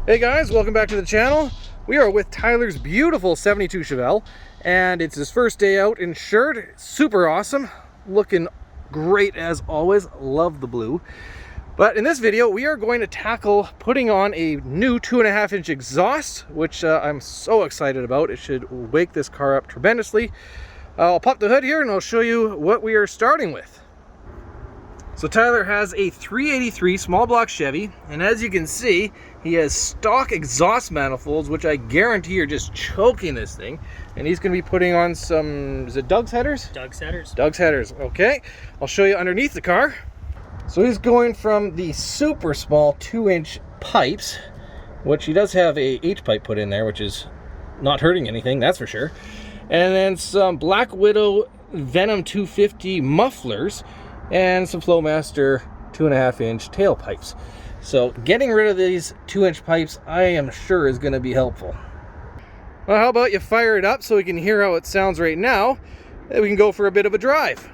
Hey guys, welcome back to the channel. We are with Tyler's beautiful 72 Chevelle, and it's his first day out insured. Super awesome, looking great as always. Love the blue. But in this video, we are going to tackle putting on a new 2.5-inch exhaust, which I'm so excited about. It should wake this car up tremendously. I'll pop the hood here and I'll show you what we are starting with. So Tyler has a 383 small block Chevy, and as you can see, he has stock exhaust manifolds, which I guarantee are just choking this thing. And he's going to be putting on some, is it Doug's headers? Doug's headers. Doug's headers, okay. I'll show you underneath the car. So he's going from the super small 2-inch pipes, which he does have a H-pipe put in there, which is not hurting anything, that's for sure. And then some Black Widow Venom 250 mufflers, and some Flowmaster 2.5-inch tailpipes. So getting rid of these 2-inch pipes, I am sure, is going to be helpful. Well, how about you fire it up so we can hear how it sounds right now, and we can go for a bit of a drive.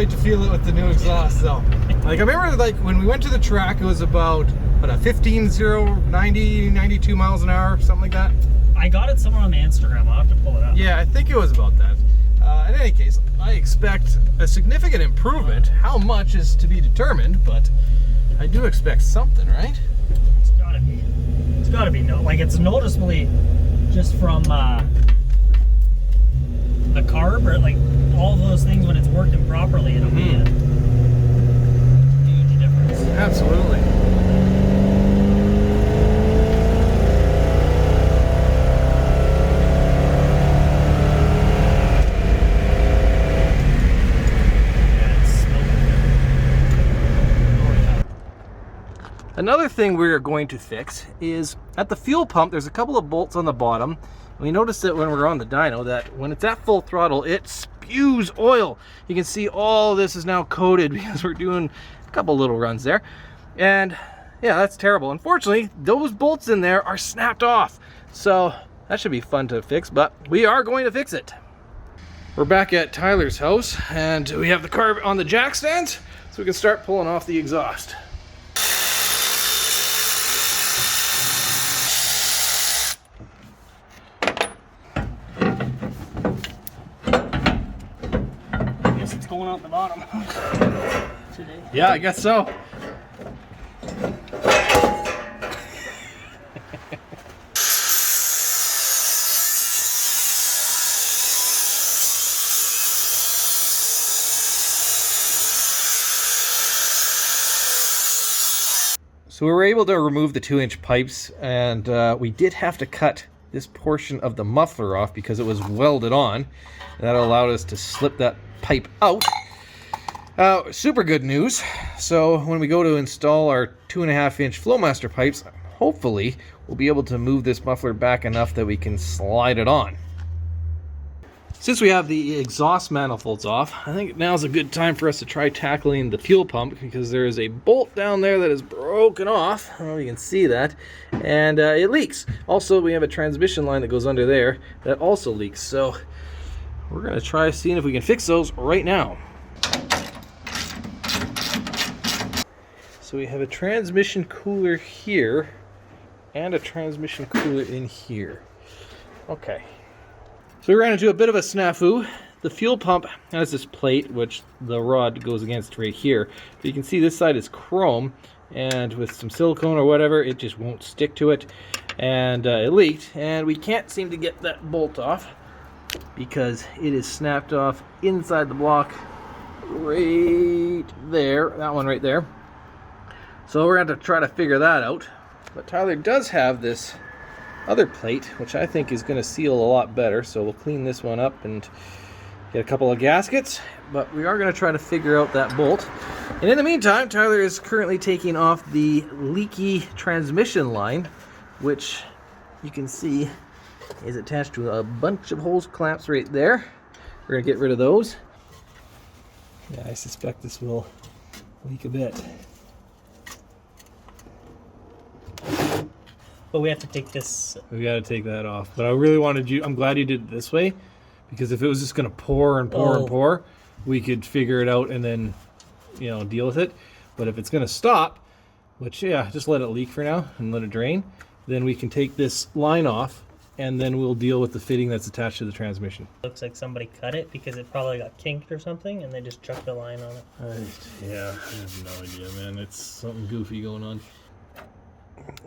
To feel it with the new exhaust though. Like I remember, like when we went to the track, it was about what, a 92 miles an hour, something like that. I got it somewhere on the Instagram. I'll have to pull it up. Yeah, I think it was about that. In any case, I expect a significant improvement. How much is to be determined, but I do expect something, right? It's gotta be. It's gotta be. No, like it's noticeably just from the carb, or like all those things when it's working properly, it'll be a huge difference. Absolutely. Another thing we're going to fix is at the fuel pump, there's a couple of bolts on the bottom. We noticed that when we're on the dyno, that when it's at full throttle, it spews oil. You can see all this is now coated because we're doing a couple little runs there. And yeah, that's terrible. Unfortunately, those bolts in there are snapped off. So that should be fun to fix, but we are going to fix it. We're back at Tyler's house, and we have the car on the jack stands, so we can start pulling off the exhaust. Going out the bottom today. Yeah, I guess so. So we were able to remove the 2-inch pipes, and we did have to cut this portion of the muffler off because it was welded on. That allowed us to slip that pipe out. Super good news. So when we go to install our 2.5-inch Flowmaster pipes, hopefully we'll be able to move this muffler back enough that we can slide it on. Since we have the exhaust manifolds off, I think now's a good time for us to try tackling the fuel pump, because there is a bolt down there that is broken off. I don't know if you can see that, and it leaks. Also, we have a transmission line that goes under there that also leaks. So we're going to try seeing if we can fix those right now. So we have a transmission cooler here and a transmission cooler in here. Okay. So we ran into a bit of a snafu. The fuel pump has this plate, which the rod goes against right here. But you can see this side is chrome, and with some silicone or whatever, it just won't stick to it, and it leaked, and we can't seem to get that bolt off because it is snapped off inside the block right there, that one right there. So we're going to have to try to figure that out. But Tyler does have this other plate, which I think is going to seal a lot better, so we'll clean this one up and get a couple of gaskets, but we are going to try to figure out that bolt. And in the meantime, Tyler is currently taking off the leaky transmission line, which you can see is attached to a bunch of hose clamps right there. We're going to get rid of those. Yeah, I suspect this will leak a bit. But we have to take this. We got to take that off. But I really wanted you, I'm glad you did it this way, because if it was just going to pour and pour and pour, we could figure it out and then, you know, deal with it. But if it's going to stop, which, yeah, just let it leak for now and let it drain, then we can take this line off and then we'll deal with the fitting that's attached to the transmission. Looks like somebody cut it because it probably got kinked or something and they just chucked a line on it. Yeah, I have no idea, man. It's something goofy going on.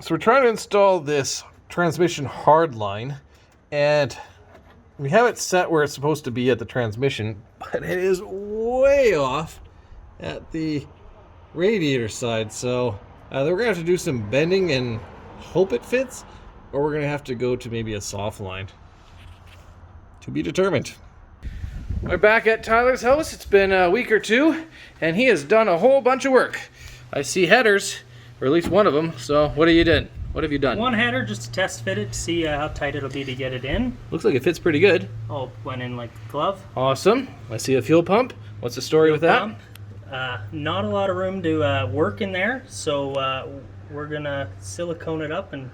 So we're trying to install this transmission hard line, and we have it set where it's supposed to be at the transmission, but it is way off at the radiator side. So either we're going to have to do some bending and hope it fits, or we're going to have to go to maybe a soft line. To be determined. We're back at Tyler's house. It's been a week or two, and he has done a whole bunch of work. I see headers, or at least one of them. So what have you done? What have you done? One header just to test fit it to see how tight it'll be to get it in. Looks like it fits pretty good. Oh, went in like a glove. Awesome. I see a fuel pump. What's the story with that? Not a lot of room to work in there, so we're gonna silicone it up and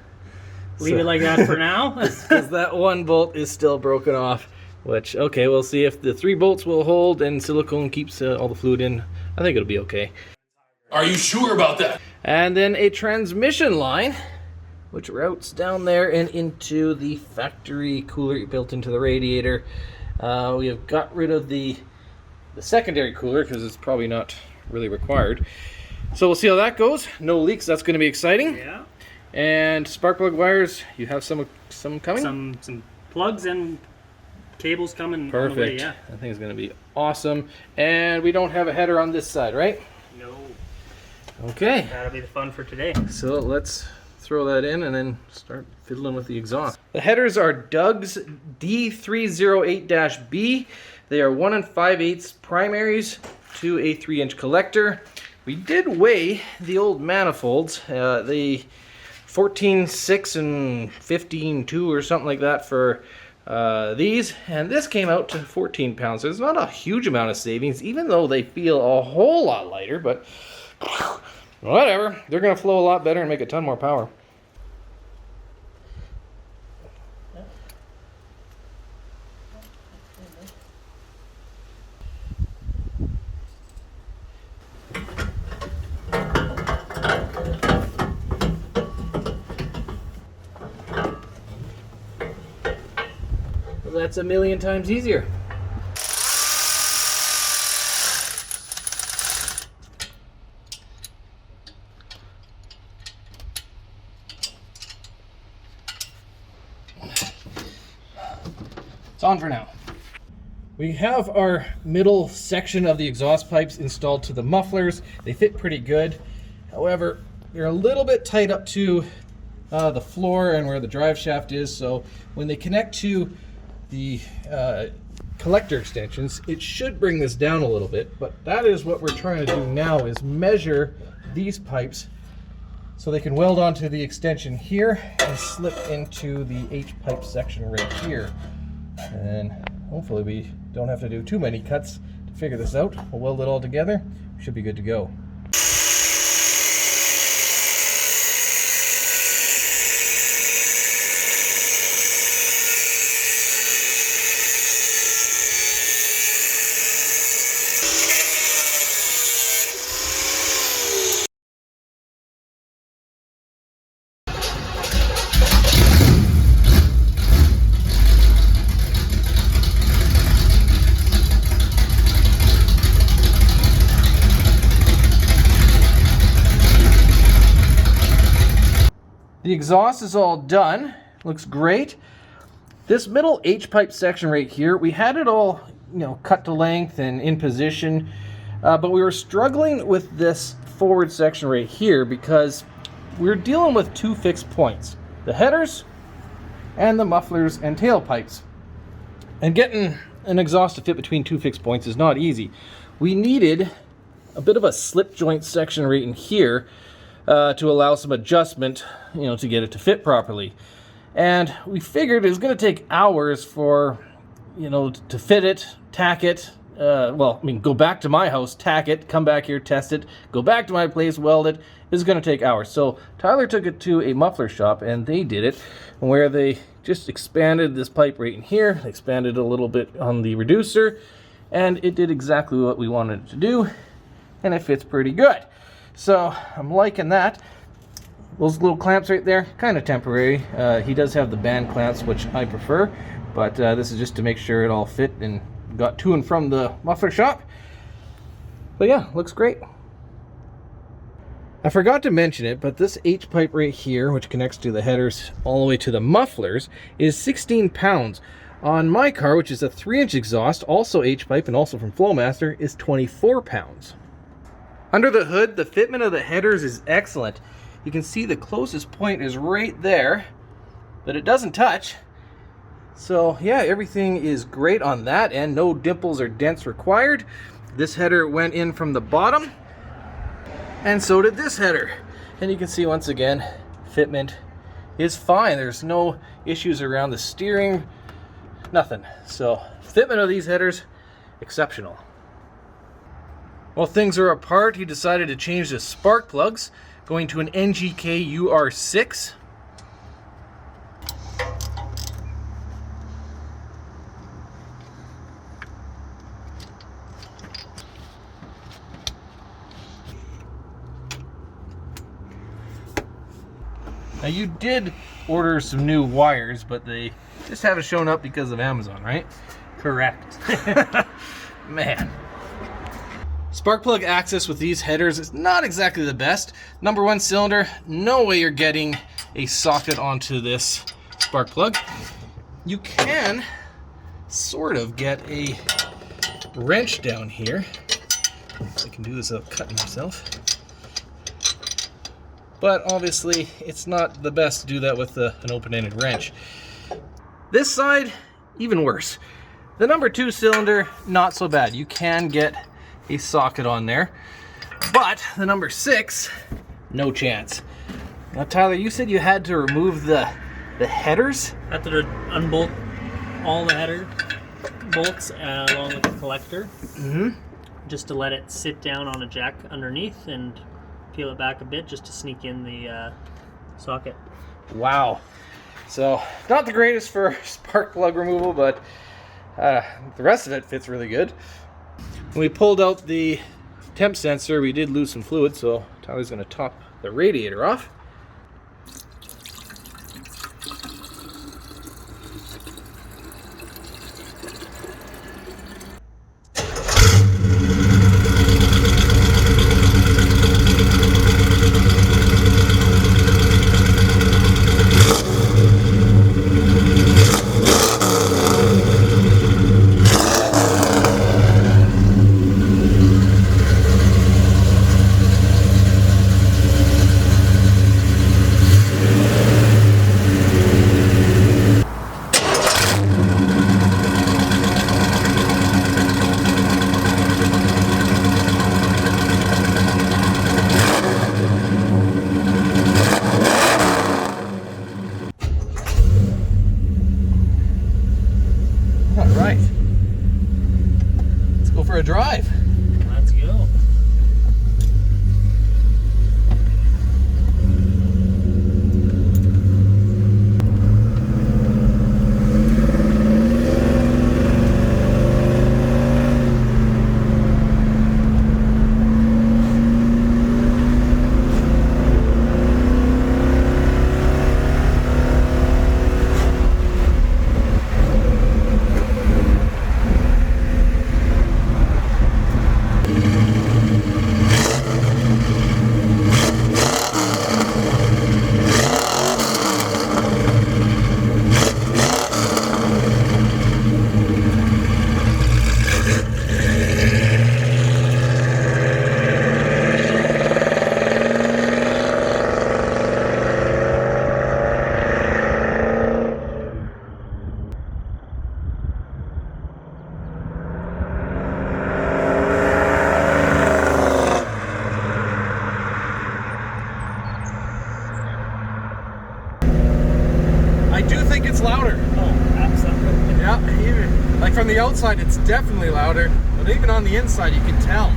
leave it like that for now. Because that one bolt is still broken off. Which, okay, we'll see if the 3 bolts will hold and silicone keeps all the fluid in. I think it'll be okay. Are you sure about that? And then a transmission line, which routes down there and into the factory cooler built into the radiator. We have got rid of the secondary cooler because it's probably not really required. So we'll see how that goes. No leaks, that's going to be exciting. Yeah. And spark plug wires, you have some coming? Some plugs and cables coming. Perfect. On the way, yeah. I think it's going to be awesome. And we don't have a header on this side, right? No. Okay. That'll be the fun for today. So let's throw that in and then start fiddling with the exhaust. The headers are Doug's D308-B. They are 1 5/8 primaries to a 3-inch collector. We did weigh the old manifolds. The 14.6 and 15.2 or something like that for these, and this came out to 14 pounds. So it's not a huge amount of savings, even though they feel a whole lot lighter, but whatever. They're going to flow a lot better and make a ton more power. That's a million times easier. It's on for now. We have our middle section of the exhaust pipes installed to the mufflers. They fit pretty good. However, they're a little bit tight up to the floor and where the drive shaft is, so when they connect to the collector extensions, it should bring this down a little bit, but that is what we're trying to do now, is measure these pipes so they can weld onto the extension here and slip into the H-pipe section right here. And hopefully we don't have to do too many cuts to figure this out. We'll weld it all together. We should be good to go. exhaust is all done. Looks great. This middle H-pipe section right here, we had it all, cut to length and in position, but we were struggling with this forward section right here because we're dealing with two fixed points, the headers and the mufflers and tailpipes. And getting an exhaust to fit between two fixed points is not easy. We needed a bit of a slip joint section right in here to allow some adjustment, to get it to fit properly. And we figured it was going to take hours for, to fit it, tack it, go back to my house, tack it, come back here, test it, go back to my place, weld it. This is going to take hours. So Tyler took it to a muffler shop and they did it, where they just expanded this pipe right in here, expanded a little bit on the reducer, and it did exactly what we wanted it to do, and it fits pretty good. So I'm liking that. Those little clamps right there, kind of temporary. He does have the band clamps, which I prefer, but this is just to make sure it all fit and got to and from the muffler shop. But yeah, looks great. I forgot to mention it, but this H-pipe right here, which connects to the headers all the way to the mufflers, is 16 pounds. On my car, which is a 3-inch exhaust, also H-pipe and also from Flowmaster, is 24 pounds. Under the hood, the fitment of the headers is excellent. You can see the closest point is right there, but it doesn't touch. So yeah, everything is great on that end. No dimples or dents required. This header went in from the bottom, and so did this header. And you can see once again, fitment is fine. There's no issues around the steering, nothing. So fitment of these headers, exceptional. While things are apart, he decided to change the spark plugs, going to an NGK UR6. Now you did order some new wires, but they just haven't shown up because of Amazon, right? Correct. Man. Spark plug access with these headers is not exactly the best. Number 1 cylinder, no way you're getting a socket onto this spark plug. You can sort of get a wrench down here. I can do this without cutting myself. But obviously it's not the best to do that with an open-ended wrench. This side, even worse. The number 2 cylinder, not so bad. You can get a socket on there, but the number 6, no chance. Now Tyler, you said you had to remove the headers? I had to unbolt all the header bolts along with the collector, just to let it sit down on a jack underneath and peel it back a bit just to sneak in the socket. Wow. So not the greatest for spark plug removal, but the rest of it fits really good. When we pulled out the temp sensor, we did lose some fluid, so Tyler's going to top the radiator off. Alright, let's go for a drive. Let's go. Like from the outside, it's definitely louder, but even on the inside, you can tell.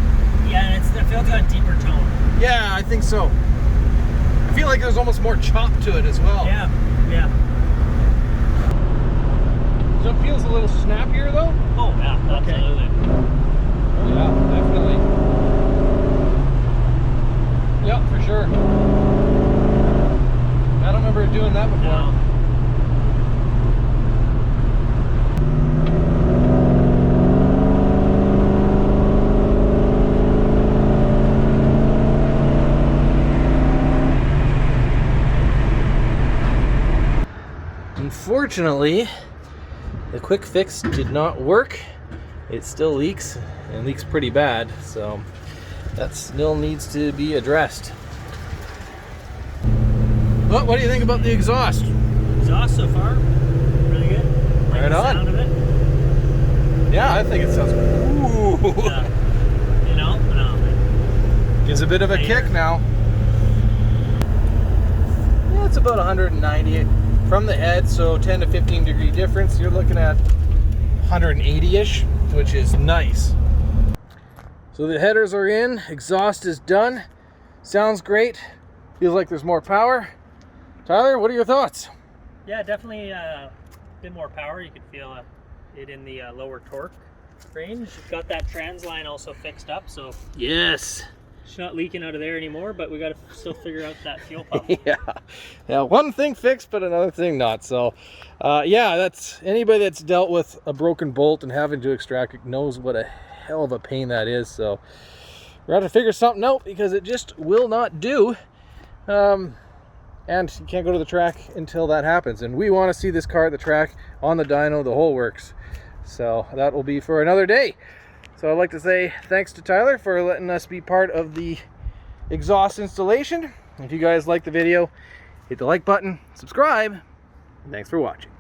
Yeah, and I feel it's got a deeper tone. Yeah, I think so. I feel like there's almost more chop to it as well. Yeah, yeah. So it feels a little snappier though? Oh, yeah, absolutely. Oh yeah, definitely. Yeah, for sure. I don't remember doing that before. No. Unfortunately, the quick fix did not work. It still leaks, and leaks pretty bad, so that still needs to be addressed. Well, what do you think about the exhaust? Exhaust so far, really good. Like Right the on. sound of it. Yeah, I think it sounds good. Ooh. Yeah. You know? No. Gives a bit of a kick now. Yeah, it's about 190 from the head, so 10 to 15 degree difference. You're looking at 180-ish, which is nice. So the headers are in, exhaust is done. Sounds great. Feels like there's more power. Tyler, what are your thoughts? Yeah, definitely a bit more power. You could feel it in the lower torque range. Got that trans line also fixed up, so Yes. it's not leaking out of there anymore, but we got to still figure out that fuel pump. Yeah, one thing fixed, but another thing not. So, yeah, that's anybody that's dealt with a broken bolt and having to extract it knows what a hell of a pain that is. So, we're going to figure something out because it just will not do. And you can't go to the track until that happens. And we want to see this car at the track, on the dyno, the whole works. So, that will be for another day. So I'd like to say thanks to Tyler for letting us be part of the exhaust installation. If you guys like the video, hit the like button, subscribe, and thanks for watching.